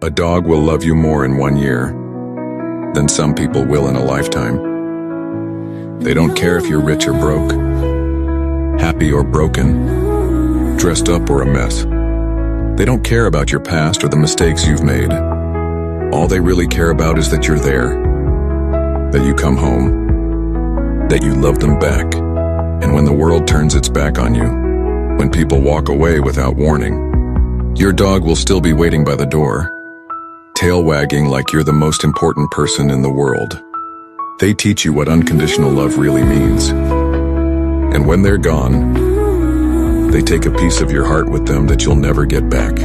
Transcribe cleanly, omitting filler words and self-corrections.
A dog will love you more in 1 year than some people will in a lifetime. They don't care if you're rich or broke, happy or broken, dressed up or a mess. They don't care about your past or the mistakes you've made. All they really care about is that you're there, that you come home, that you love them back. And when the world turns its back on you, when people walk away without warning, your dog will still be waiting by the door, tail wagging like you're the most important person in the world. They teach you what unconditional love really means. And when they're gone, they take a piece of your heart with them that you'll never get back.